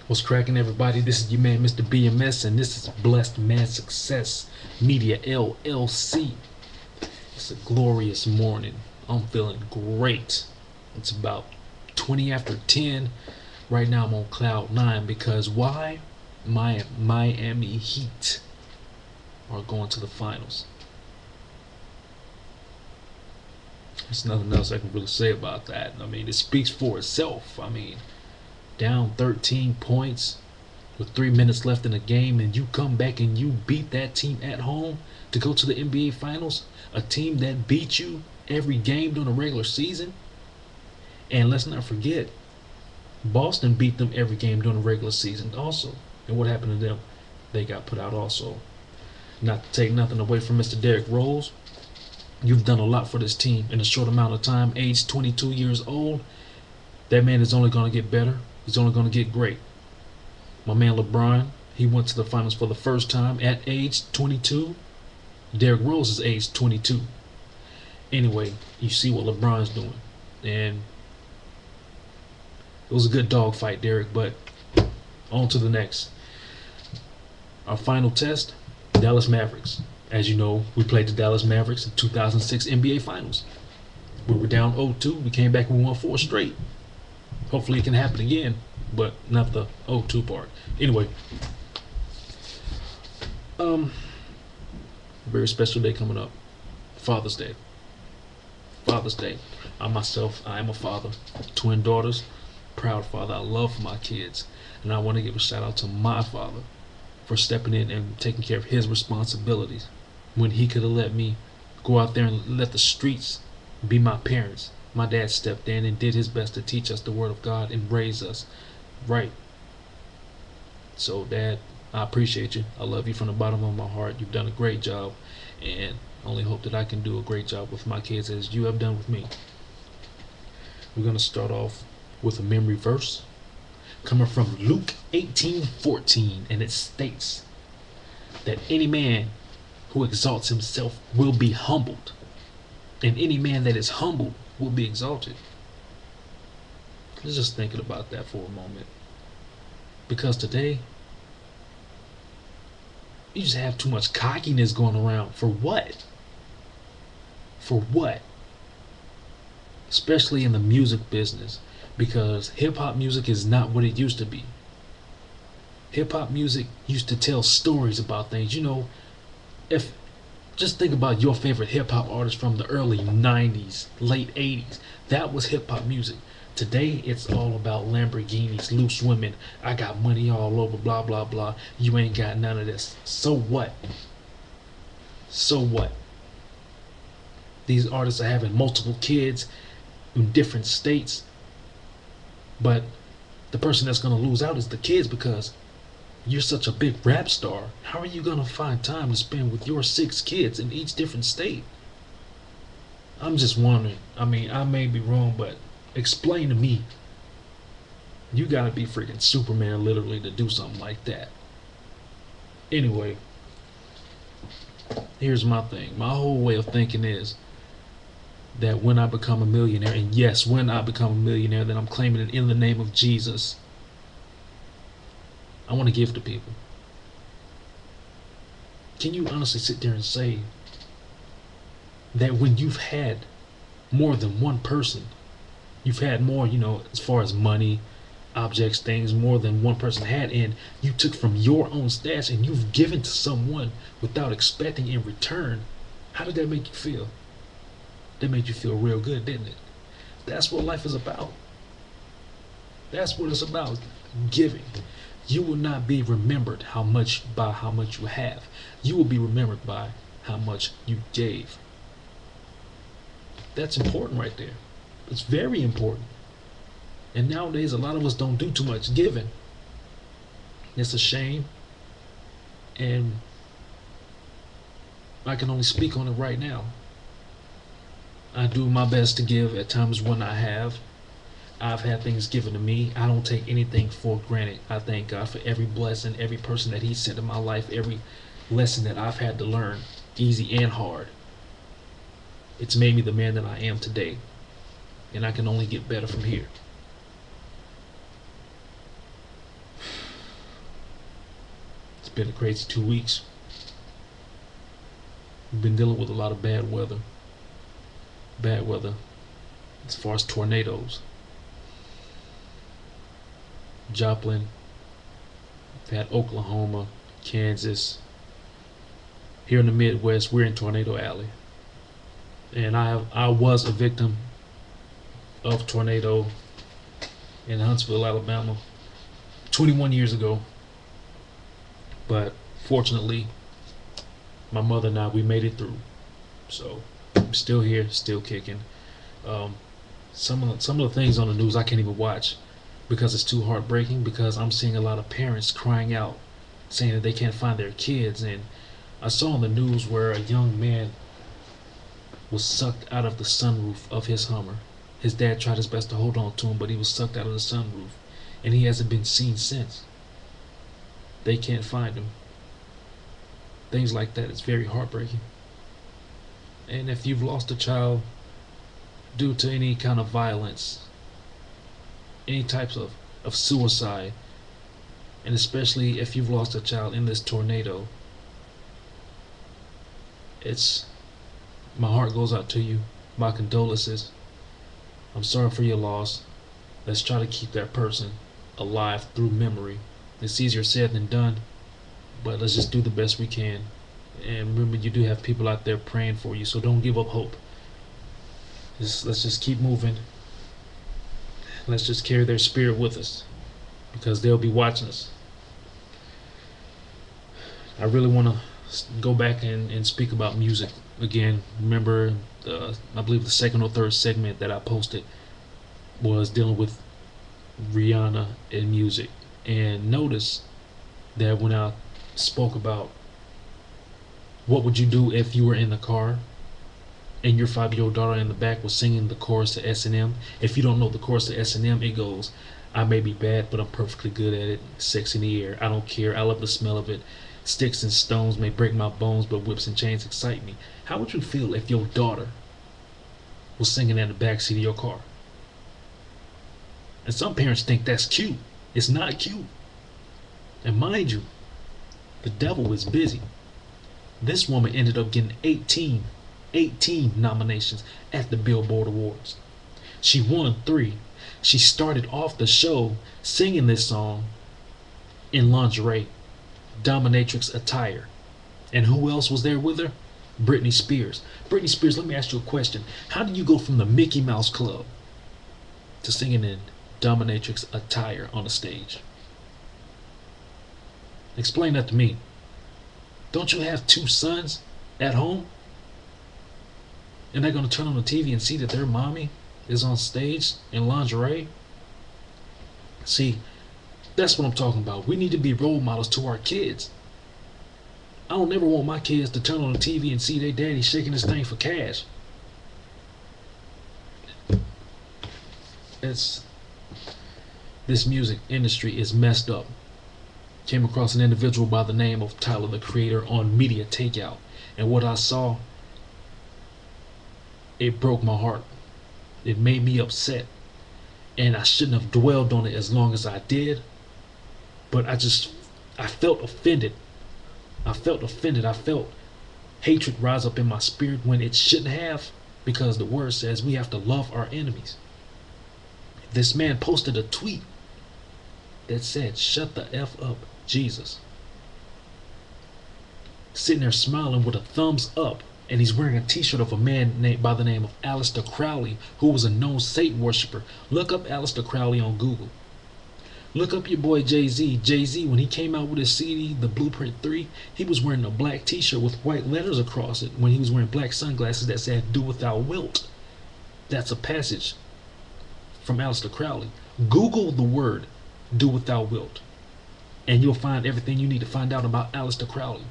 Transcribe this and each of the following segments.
What's cracking, everybody? This is your man, Mr. BMS, and this is Blessed Man Success Media LLC. It's a glorious morning. I'm feeling great. It's about 20 after 10. Right now, I'm on cloud 9 because why? My Miami Heat are going to the finals. There's nothing else I can really say about that. I mean, it speaks for itself. I mean, down 13 points with 3 minutes left in the game, and you come back and you beat that team at home to go to the NBA Finals, a team that beat you every game during the regular season. And let's not forget, Boston beat them every game during the regular season also. And what happened to them? They got put out also. Not to take nothing away from Mr. Derrick Rose, you've done a lot for this team in a short amount of time. Age 22 years old, that man is only going to get better. He's only going to get great. My man LeBron, he went to the finals for the first time at age 22. Derrick Rose is age 22. Anyway, you see what LeBron's doing. And it was a good dogfight, Derrick, but on to the next. Our final test, Dallas Mavericks. As you know, we played the Dallas Mavericks in 2006 NBA Finals. We were down 0-2. We came back and we won 4 straight. Hopefully it can happen again, but not the 0-2 part. Anyway, very special day coming up. Father's Day. Father's Day. I am a father. Twin daughters. Proud father. I love my kids. And I want to give a shout out to my father for stepping in and taking care of his responsibilities when he could have let me go out there and let the streets be my parents. My dad stepped in and did his best to teach us the word of God and raise us right. So, Dad, I appreciate you. I love you from the bottom of my heart. You've done a great job, and I only hope that I can do a great job with my kids as you have done with me. We're going to start off with a memory verse coming from Luke 18:14, and it states that any man who exalts himself will be humbled, and any man that is humbled will be exalted. Let's just thinking about that for a moment, because today you just have too much cockiness going around. For what? For what? Especially in the music business, because hip-hop music is not what it used to be. Hip-hop music used to tell stories about things. You know, if just think about your favorite hip-hop artist from the early 90s, late 80s. That was hip-hop music. Today, it's all about Lamborghinis, loose women, I got money all over, blah, blah, blah. You ain't got none of this. So what? So what? These artists are having multiple kids in different states, but the person that's going to lose out is the kids, because you're such a big rap star. How are you going to find time to spend with your 6 kids in each different state? I'm just wondering. I mean, I may be wrong, but explain to me. You gotta be freaking Superman literally to do something like that. Anyway, here's my thing. My whole way of thinking is that when I become a millionaire, and yes, when I become a millionaire, then I'm claiming it in the name of Jesus, I want to give to people. Can you honestly sit there and say that when you've had more than one person, you've had more, as far as money, objects, things, more than one person had, and you took from your own stash and you've given to someone without expecting in return, how did that make you feel? That made you feel real good, didn't it? That's what life is about. That's what it's about. Giving. You will not be remembered by how much you have. You will be remembered by how much you gave. That's important right there. It's very important. And nowadays, a lot of us don't do too much giving. It's a shame. And I can only speak on it right now. I do my best to give at times when I have. I've had things given to me. I don't take anything for granted. I thank God for every blessing, every person that He sent in my life, every lesson that I've had to learn, easy and hard. It's made me the man that I am today. And I can only get better from here. been a crazy 2 weeks. We've been dealing with a lot of bad weather. Bad weather as far as tornadoes. Joplin, we've had Oklahoma, Kansas. Here in the Midwest, we're in Tornado Alley. And I was a victim of tornado in Huntsville, Alabama, 21 years ago. But fortunately, my mother and I, we made it through. So I'm still here, still kicking. Some of the things on the news I can't even watch because it's too heartbreaking, because I'm seeing a lot of parents crying out saying that they can't find their kids. And I saw on the news where a young man was sucked out of the sunroof of his Hummer. His dad tried his best to hold on to him, but he was sucked out of the sunroof, and he hasn't been seen since. They can't find him. Things like that, it's very heartbreaking. And if you've lost a child due to any kind of violence, any types of suicide, and especially if you've lost a child in this tornado, my heart goes out to you. My condolences. I'm sorry for your loss. Let's try to keep that person alive through memory. It's easier said than done, but let's just do the best we can. And remember, you do have people out there praying for you, so don't give up hope. Let's just keep moving. Let's just carry their spirit with us, because they'll be watching us. I really want to go back and speak about music again. Remember, I believe the second or third segment that I posted was dealing with Rihanna and music. And notice that when I spoke about what would you do if you were in the car and your 5-year-old daughter in the back was singing the chorus to S&M. If you don't know the chorus to S&M, it goes, I may be bad, but I'm perfectly good at it. Sex in the air, I don't care, I love the smell of it. Sticks and stones may break my bones, but whips and chains excite me. How would you feel if your daughter was singing in the backseat of your car? And some parents think that's cute. It's not cute. And mind you, the devil is busy. This woman ended up getting 18 nominations at the Billboard Awards. She won 3. She started off the show singing this song in lingerie, dominatrix attire. And who else was there with her? Britney Spears. Britney Spears, let me ask you a question. How did you go from the Mickey Mouse Club to singing in dominatrix attire on the stage? Explain that to me. Don't you have 2 sons at home? And they're going to turn on the TV and see that their mommy is on stage in lingerie? See, that's what I'm talking about. We need to be role models to our kids. I don't ever want my kids to turn on the TV and see their daddy shaking this thing for cash. This music industry is messed up. Came across an individual by the name of Tyler, the Creator, on Media Takeout, and what I saw, it broke my heart. It made me upset, and I shouldn't have dwelled on it as long as I did, but I felt offended. I felt hatred rise up in my spirit when it shouldn't have, because the word says we have to love our enemies. This man posted a tweet that said, "Shut the F up, Jesus." Sitting there smiling with a thumbs up, and he's wearing a t-shirt of a man named by the name of Aleister Crowley, who was a known Satan worshiper. Look up Aleister Crowley on Google. Look up your boy Jay-Z. Jay-Z, when he came out with his CD, The Blueprint 3, he was wearing a black t-shirt with white letters across it when he was wearing black sunglasses that said, "Do without wilt." That's a passage from Aleister Crowley. Google the word, "Do without wilt," and you'll find everything you need to find out about Aleister Crowley.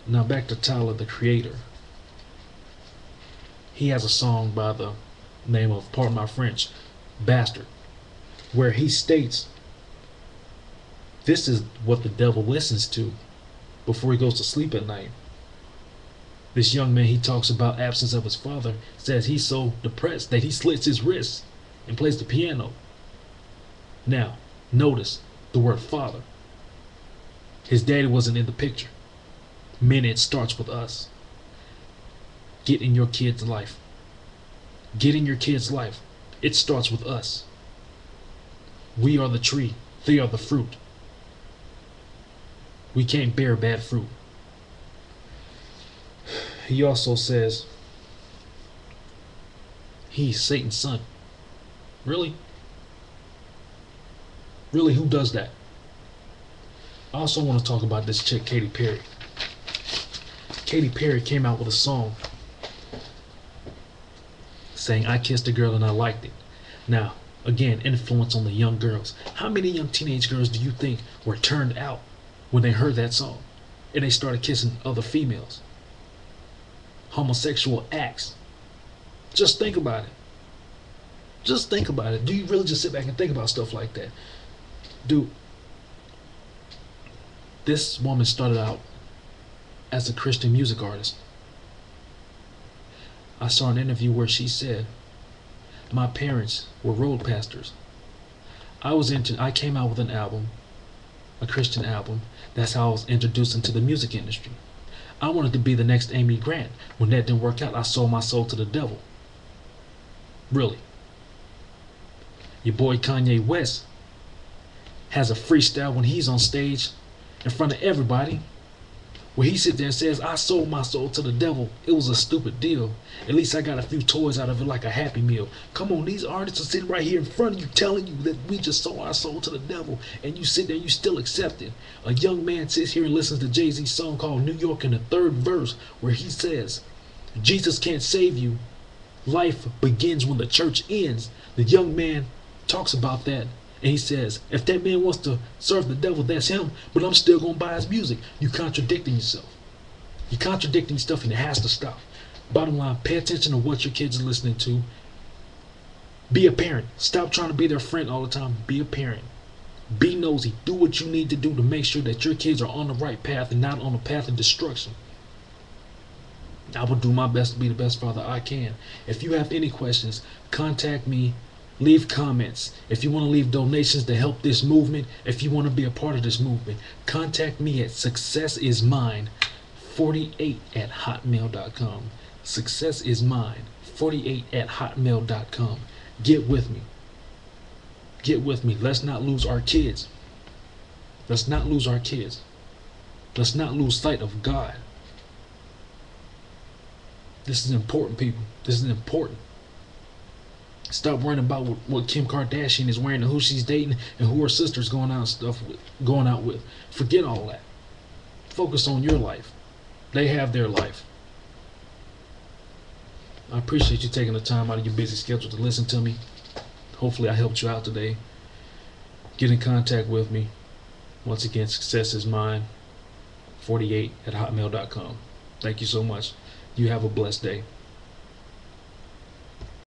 Now back to Tyler, the Creator. He has a song by the name of, pardon my French, Bastard, where he states this is what the devil listens to before he goes to sleep at night. This young man, he talks about absence of his father, says he's so depressed that he slits his wrists and plays the piano. Now, notice the word father. His daddy wasn't in the picture. Men, it starts with us. Get in your kid's life. Get in your kid's life. It starts with us. We are the tree. They are the fruit. We can't bear bad fruit. He also says, he's Satan's son. Really? Really, who does that? I also want to talk about this chick, Katy Perry. Katy Perry came out with a song saying, I kissed a girl and I liked it. Now, again, influence on the young girls. How many young teenage girls do you think were turned out when they heard that song and they started kissing other females? Homosexual acts. Just think about it. Just think about it. Do you really just sit back and think about stuff like that? Dude, this woman started out as a Christian music artist. I saw an interview where she said, my parents were road pastors. I came out with an album, a Christian album. That's how I was introduced into the music industry. I wanted to be the next Amy Grant. When that didn't work out, I sold my soul to the devil. Really. Your boy Kanye West has a freestyle when he's on stage in front of everybody, where he sits there and says, I sold my soul to the devil. It was a stupid deal. At least I got a few toys out of it, like a Happy Meal. Come on, these artists are sitting right here in front of you telling you that we just sold our soul to the devil, and you sit there and you still accept it. A young man sits here and listens to Jay-Z's song called New York in the 3rd verse, where he says, Jesus can't save you. Life begins when the church ends. The young man talks about that, and he says, if that man wants to serve the devil, that's him, but I'm still going to buy his music. You're contradicting yourself. You're contradicting stuff, and it has to stop. Bottom line, pay attention to what your kids are listening to. Be a parent. Stop trying to be their friend all the time. Be a parent. Be nosy. Do what you need to do to make sure that your kids are on the right path and not on the path of destruction. I will do my best to be the best father I can. If you have any questions, contact me. Leave comments. If you want to leave donations to help this movement, if you want to be a part of this movement, contact me at successismine48@hotmail.com. Successismine48@hotmail.com. Get with me. Get with me. Let's not lose our kids. Let's not lose our kids. Let's not lose sight of God. This is important, people. This is important. Stop worrying about what Kim Kardashian is wearing and who she's dating and who her sister's going out with. Forget all that. Focus on your life. They have their life. I appreciate you taking the time out of your busy schedule to listen to me. Hopefully I helped you out today. Get in contact with me. Once again, successismine48@hotmail.com. Thank you so much. You have a blessed day.